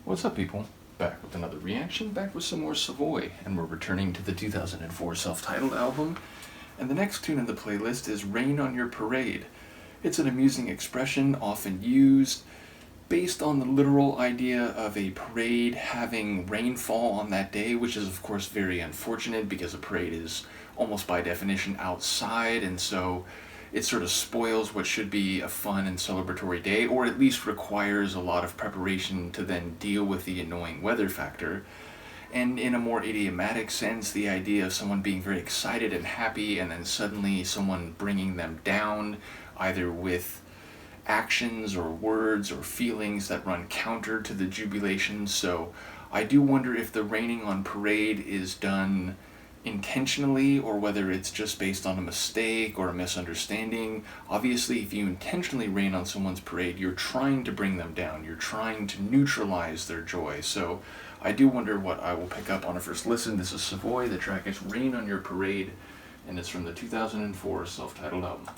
What's up, people? Back with another reaction, back with some more Savoy, and we're returning to the 2004 self-titled album. And the next tune in the playlist is Rain on Your Parade. It's an amusing expression often used based on the literal idea of a parade having rainfall on that day, which is of course very unfortunate because a parade is almost by definition outside, and so it sort of spoils what should be a fun and celebratory day, or at least requires a lot of preparation to then deal with the annoying weather factor. And in a more idiomatic sense, the idea of someone being very excited and happy and then suddenly someone bringing them down, either with actions or words or feelings that run counter to the jubilation. So I do wonder if the raining on parade is done intentionally or whether it's just based on a mistake or a misunderstanding. Obviously, if you intentionally rain on someone's parade, you're trying to bring them down. You're trying to neutralize their joy. So I do wonder what I will pick up on a first listen. This is Savoy. The track is Rain on Your Parade, and it's from the 2004 self-titled album.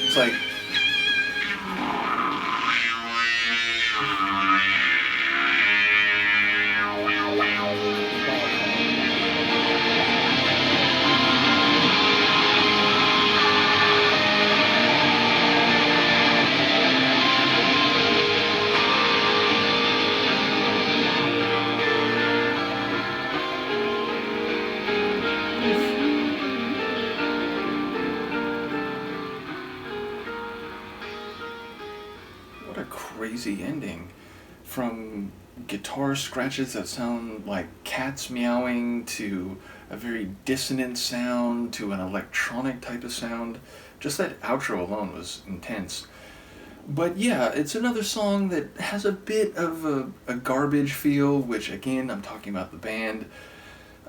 It's like, what a crazy ending. From guitar scratches that sound like cats meowing to a very dissonant sound to an electronic type of sound. Just that outro alone was intense. But yeah, it's another song that has a bit of a garbage feel, which again, I'm talking about the band.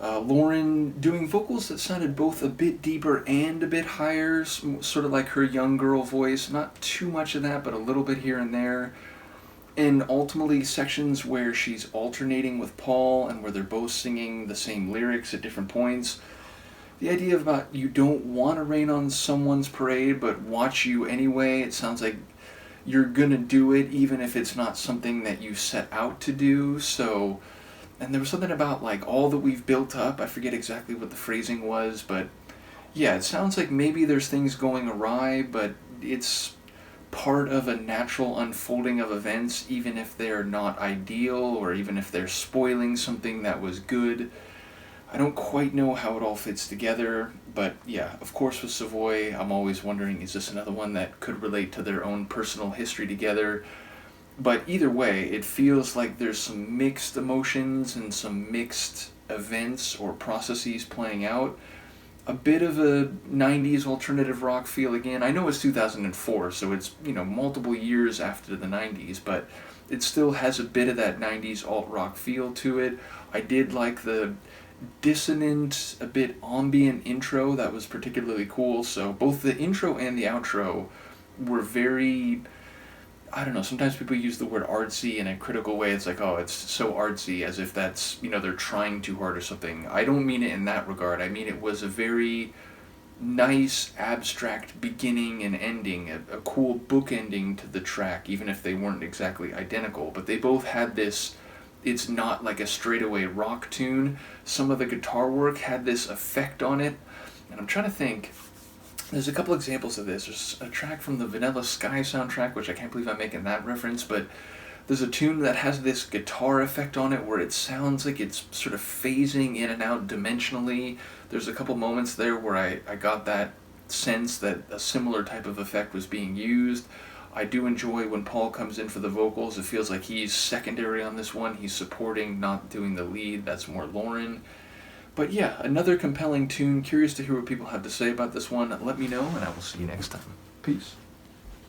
Lauren doing vocals that sounded both a bit deeper and a bit higher, sort of like her young girl voice. Not too much of that, but a little bit here and there. And ultimately, sections where she's alternating with Paul and where they're both singing the same lyrics at different points. The idea about you don't want to rain on someone's parade, but watch you anyway. It sounds like you're gonna do it even if it's not something that you set out to do. So, and there was something about like all that we've built up. I forget exactly what the phrasing was, but yeah, it sounds like maybe there's things going awry, but it's part of a natural unfolding of events, even if they're not ideal or even if they're spoiling something that was good. I don't quite know how it all fits together, but yeah, of course with Savoy, I'm always wondering, is this another one that could relate to their own personal history together? But either way, it feels like there's some mixed emotions and some mixed events or processes playing out. A bit of a 90s alternative rock feel again. I know it's 2004, so it's, multiple years after the 90s, but it still has a bit of that 90s alt-rock feel to it. I did like the dissonant, a bit ambient intro. That was particularly cool. So both the intro and the outro were very, I don't know, sometimes people use the word artsy in a critical way. It's like, oh, it's so artsy, as if that's, they're trying too hard or something. I don't mean it in that regard. I mean it was a very nice, abstract beginning and ending, a cool book ending to the track, even if they weren't exactly identical. But they both had this, it's not like a straightaway rock tune. Some of the guitar work had this effect on it. And I'm trying to think, there's a couple examples of this. There's a track from the Vanilla Sky soundtrack, which I can't believe I'm making that reference, but there's a tune that has this guitar effect on it where it sounds like it's sort of phasing in and out dimensionally. There's a couple moments there where I got that sense that a similar type of effect was being used. I do enjoy when Paul comes in for the vocals. It feels like he's secondary on this one. He's supporting, not doing the lead. That's more Lauren. But yeah, another compelling tune. Curious to hear what people have to say about this one. Let me know, and I will see you next time. Peace.